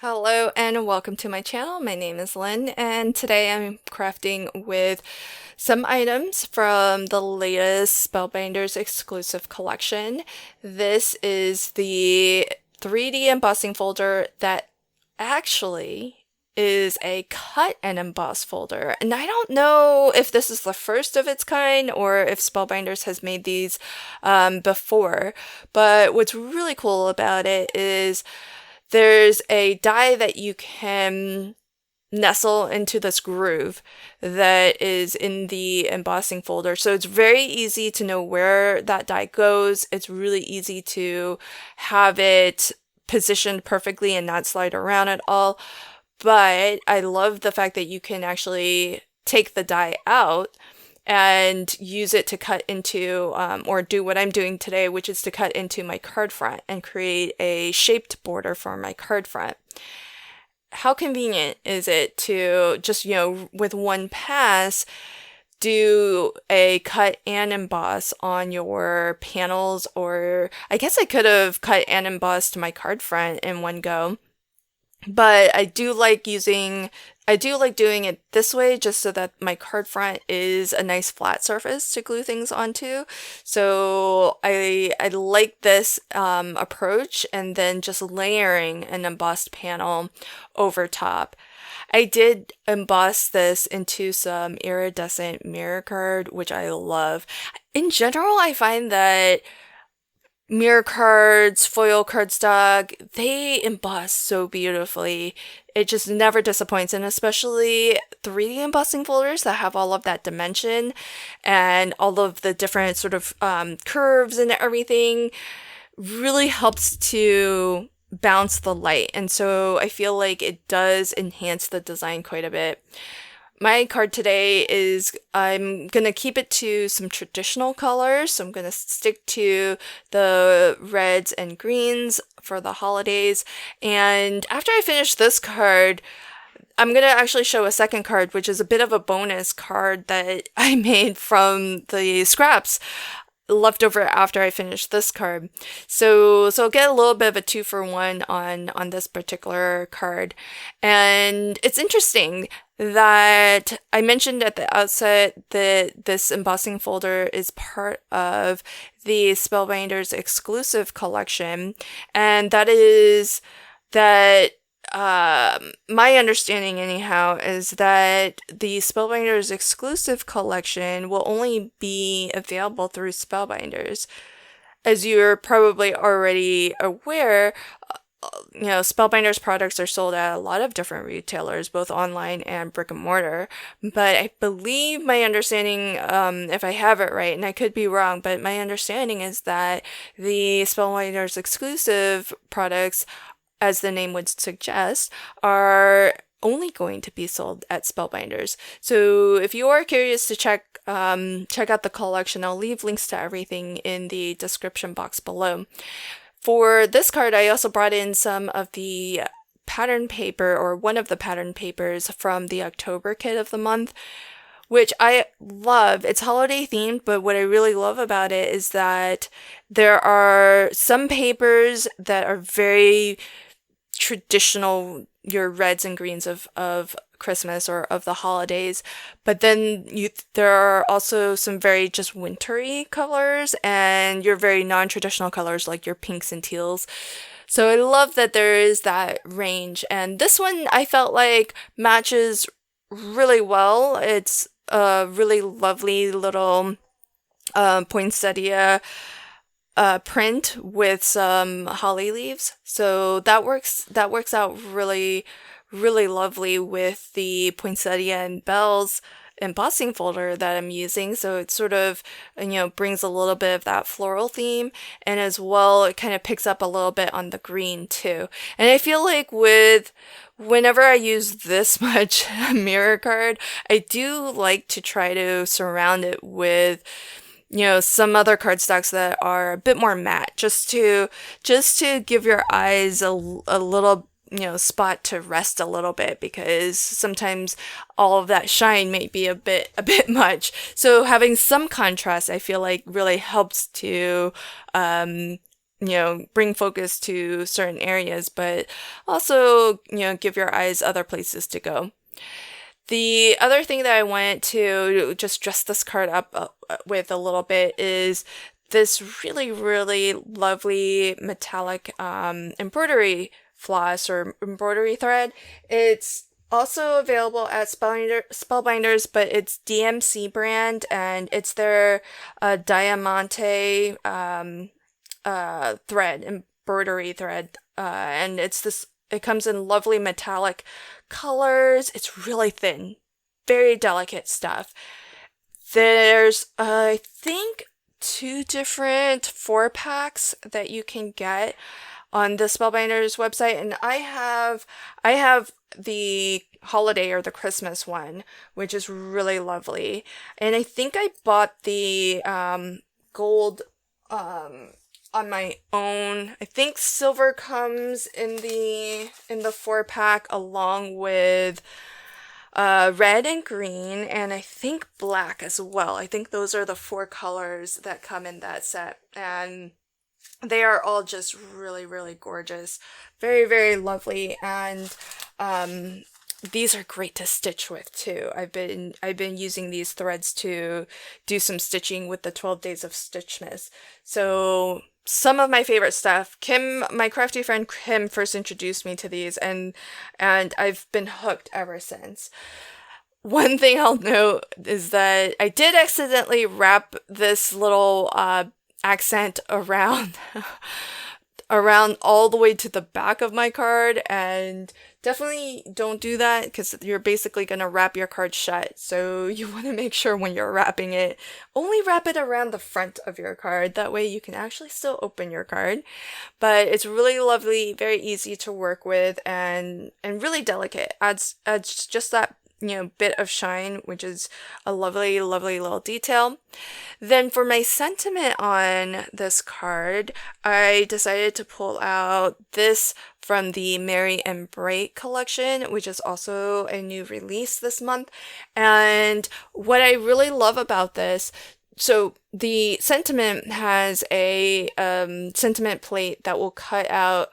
Hello and welcome to my channel. My name is Lynn and today I'm crafting with some items from the latest Spellbinders exclusive collection. This is the 3D embossing folder that actually is a cut and emboss folder. And I don't know if this is the first of its kind or if Spellbinders has made these before, but what's really cool about it is there's a die that you can nestle into this groove that is in the embossing folder. So it's very easy to know where that die goes. It's really easy to have it positioned perfectly and not slide around at all. But I love the fact that you can actually take the die out and use it to cut into, or do what I'm doing today, which is to cut into my card front and create a shaped border for my card front. How convenient is it to just, with one pass, do a cut and emboss on your panels, or I guess I could have cut and embossed my card front in one go. But I do like doing it this way just so that my card front is a nice flat surface to glue things onto. So I like this approach, and then just layering an embossed panel over top. I did emboss this into some iridescent mirror card, which I love. In general, I find that mirror cards, foil cardstock, they emboss so beautifully. It just never disappoints, and especially 3D embossing folders that have all of that dimension and all of the different sort of curves and everything really helps to bounce the light. And so I feel like it does enhance the design quite a bit. My card today is, I'm going to keep it to some traditional colors. So I'm going to stick to the reds and greens for the holidays. And after I finish this card, I'm going to actually show a second card, which is a bit of a bonus card that I made from the scraps left over after I finished this card. So I'll get a little bit of a 2-for-1 on this particular card. And it's interesting that I mentioned at the outset that this embossing folder is part of the Spellbinders exclusive collection, and that is that my understanding anyhow is that the Spellbinders exclusive collection will only be available through Spellbinders. As you're probably already aware, Spellbinders products are sold at a lot of different retailers, both online and brick and mortar. But I believe my understanding, if I have it right, and I could be wrong, but my understanding is that the Spellbinders exclusive products, as the name would suggest, are only going to be sold at Spellbinders. So if you are curious to check out the collection, I'll leave links to everything in the description box below. For this card, I also brought in some of the pattern paper, or one of the pattern papers from the October kit of the month, which I love. It's holiday themed, but what I really love about it is that there are some papers that are very traditional, your reds and greens of Christmas or of the holidays, but then there are also some very just wintry colors and your very non-traditional colors like your pinks and teals. So I love that there is that range, and this one I felt like matches really well. It's a really lovely little poinsettia print with some holly leaves. So that works out really, really lovely with the poinsettia and bells embossing folder that I'm using. So it sort of, brings a little bit of that floral theme, and as well, it kind of picks up a little bit on the green too. And I feel like whenever I use this much mirror card, I do like to try to surround it with some other cardstocks that are a bit more matte, just to give your eyes a little, spot to rest a little bit, because sometimes all of that shine may be a bit much. So having some contrast, I feel like really helps to bring focus to certain areas, but also, give your eyes other places to go. The other thing that I wanted to just dress this card up with a little bit is this really, really lovely metallic embroidery floss or embroidery thread. It's also available at Spellbinders, but it's DMC brand, and it's their Diamante embroidery thread, and it comes in lovely metallic colors. It's really thin, very delicate stuff. There's, I think, 2 different 4-packs that you can get on the Spellbinders website, and I have the holiday or the Christmas one, which is really lovely. And I think I bought the gold on my own. I think silver comes in the 4-pack along with red and green, and I think black as well. I think those are the 4 colors that come in that set, and they are all just really, really gorgeous. Very, very lovely, and these are great to stitch with too. I've been using these threads to do some stitching with the 12 Days of Stitchmas. So some of my favorite stuff. My crafty friend Kim first introduced me to these, and I've been hooked ever since. One thing I'll note is that I did accidentally wrap this little accent around all the way to the back of my card, and definitely don't do that because you're basically going to wrap your card shut. So you want to make sure when you're wrapping it, only wrap it around the front of your card. That way you can actually still open your card. But it's really lovely, very easy to work with, and really delicate. Adds just that bit of shine, which is a lovely, lovely little detail. Then for my sentiment on this card, I decided to pull out this from the Merry and Bright collection, which is also a new release this month. And what I really love about this, so the sentiment has a sentiment plate that will cut out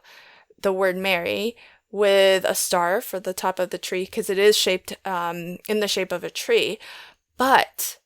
the word Merry with a star for the top of the tree, because it is shaped in the shape of a tree, but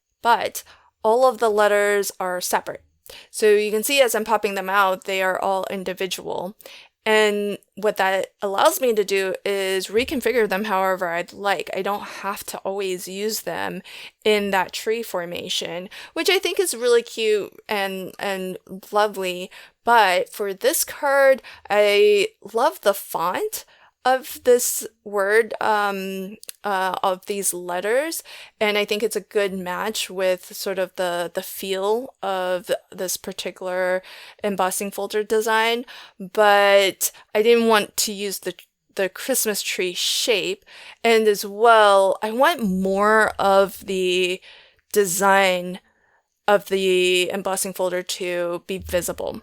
all of the letters are separate. So you can see as I'm popping them out, they are all individual. And what that allows me to do is reconfigure them however I'd like. I don't have to always use them in that tree formation, which I think is really cute and lovely. But for this card, I love the font of this word, of these letters, and I think it's a good match with sort of the feel of this particular embossing folder design. But I didn't want to use the Christmas tree shape, and as well, I want more of the design of the embossing folder to be visible.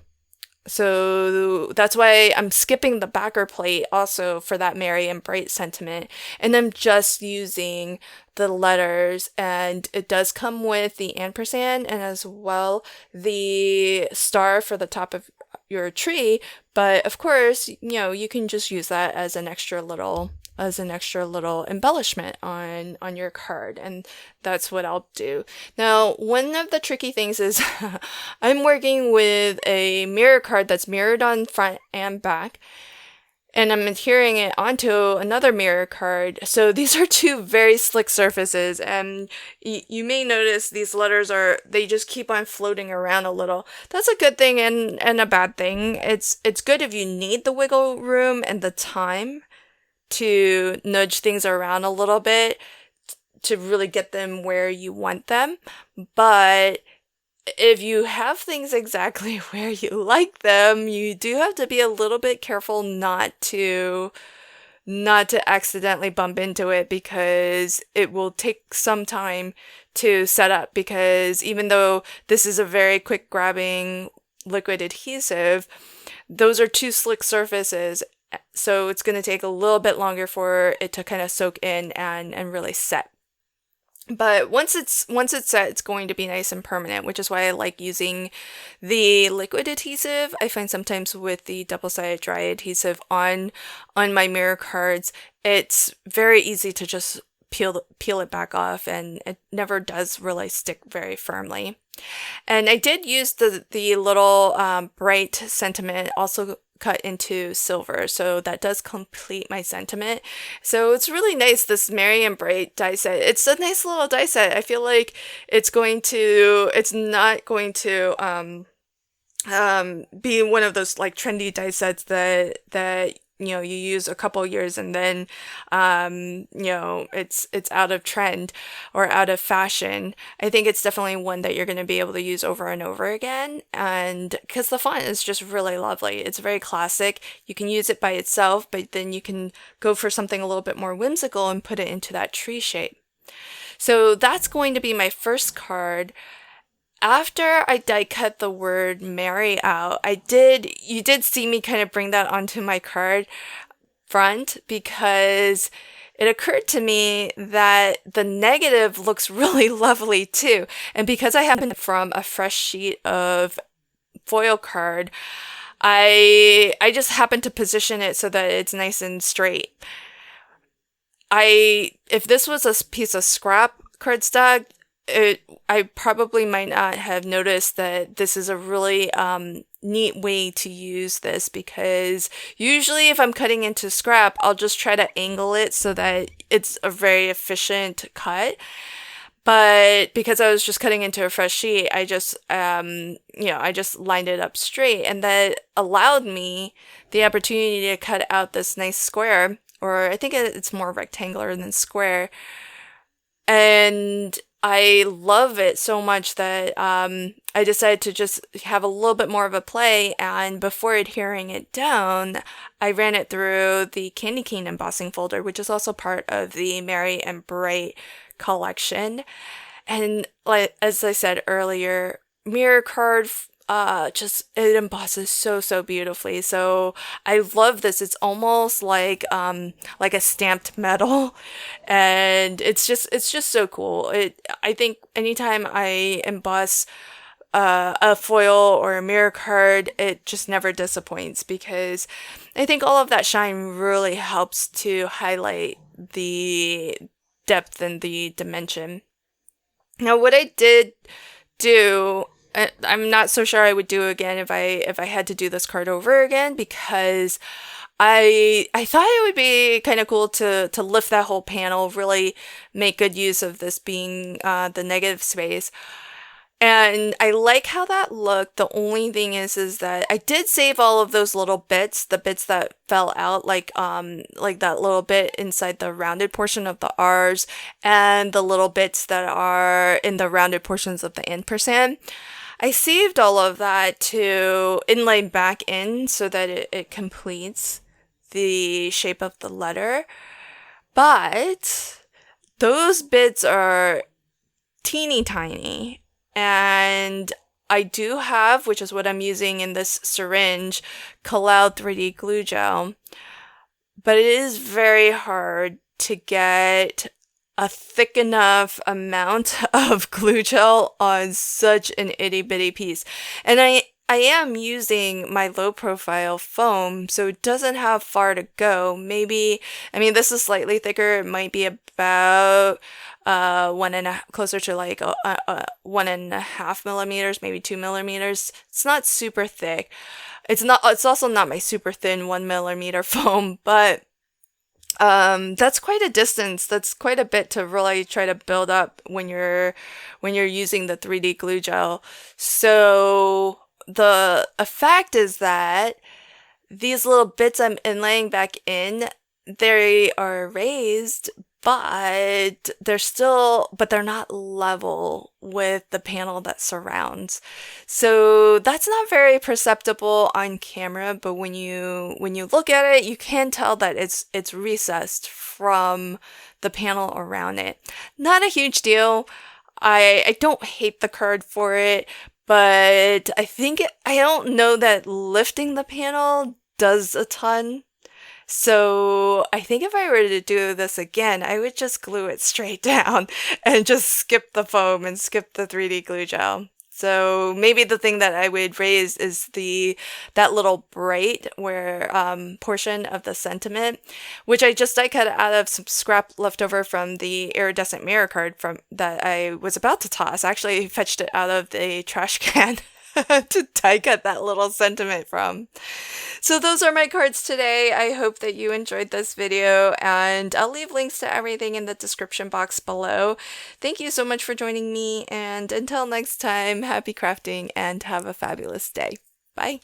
So that's why I'm skipping the backer plate also for that Merry and Bright sentiment, and I'm just using the letters, and it does come with the ampersand and as well the star for the top of your tree. But of course, you can just use that as an extra little embellishment on your card, and that's what I'll do. Now, one of the tricky things is I'm working with a mirror card that's mirrored on front and back, and I'm adhering it onto another mirror card. So these are 2 very slick surfaces, and you may notice these letters they just keep on floating around a little. That's a good thing and a bad thing. It's good if you need the wiggle room and the time to nudge things around a little bit to really get them where you want them. But if you have things exactly where you like them, you do have to be a little bit careful not to accidentally bump into it, because it will take some time to set up, because even though this is a very quick grabbing liquid adhesive, those are 2 slick surfaces. So it's going to take a little bit longer for it to kind of soak in and really set. But once it's set, it's going to be nice and permanent, which is why I like using the liquid adhesive. I find sometimes with the double-sided dry adhesive on my mirror cards, it's very easy to just peel it back off, and it never does really stick very firmly. And I did use the little bright sentiment also cut into silver, so that does complete my sentiment. So it's really nice, this Merry and Bright die set. It's a nice little die set. I feel like it's not going to be one of those like trendy die sets that you use a couple years and then it's out of trend or out of fashion. I think it's definitely one that you're going to be able to use over and over again, and because the font is just really lovely. It's very classic. You can use it by itself, but then you can go for something a little bit more whimsical and put it into that tree shape. So that's going to be my first card. After I die cut the word Mary out, you did see me kind of bring that onto my card front, because it occurred to me that the negative looks really lovely too. And because I happened from a fresh sheet of foil card, I just happened to position it so that it's nice and straight. If this was a piece of scrap cardstock, I probably might not have noticed that this is a really neat way to use this, because usually if I'm cutting into scrap, I'll just try to angle it so that it's a very efficient cut. But because I was just cutting into a fresh sheet, I just lined it up straight, and that allowed me the opportunity to cut out this nice square, or I think it's more rectangular than square. And I love it so much that I decided to just have a little bit more of a play, and before adhering it down, I ran it through the Candy Cane embossing folder, which is also part of the Merry and Bright collection. And like as I said earlier, mirror card it embosses so beautifully. So I love this. It's almost like a stamped metal, and it's just so cool. I think anytime I emboss a foil or a mirror card, it just never disappoints, because I think all of that shine really helps to highlight the depth and the dimension. Now, what I did do, I'm not so sure I would do again if I had to do this card over again, because I thought it would be kind of cool to lift that whole panel, really make good use of this being the negative space. And I like how that looked. The only thing is that I did save all of those little bits, the bits that fell out, like that little bit inside the rounded portion of the R's, and the little bits that are in the rounded portions of the ampersand. I saved all of that to inlay back in so that it completes the shape of the letter. But those bits are teeny tiny. And I do have, which is what I'm using in this syringe, Collab 3D glue gel. But it is very hard to get a thick enough amount of glue gel on such an itty bitty piece. And I am using my low profile foam, so it doesn't have far to go. This is slightly thicker. It might be about closer to like 1.5 millimeters, maybe 2 millimeters. It's not super thick. It's also not my super thin 1 millimeter foam, but that's quite a distance. That's quite a bit to really try to build up when you're using the 3D glue gel. So the effect is that these little bits I'm inlaying back in, they are raised, but they're not level with the panel that surrounds. So that's not very perceptible on camera, but when you look at it, you can tell that it's recessed from the panel around it. Not a huge deal. I don't hate the card for it, but I don't know that lifting the panel does a ton. So I think if I were to do this again, I would just glue it straight down and just skip the foam and skip the 3D glue gel. So maybe the thing that I would raise is that little bright where portion of the sentiment, which I just die cut out of some scrap left over from the iridescent mirror card from that I was about to toss. Actually, I fetched it out of the trash can to die cut that little sentiment from. So those are my cards today. I hope that you enjoyed this video, and I'll leave links to everything in the description box below. Thank you so much for joining me, and until next time, happy crafting and have a fabulous day. Bye.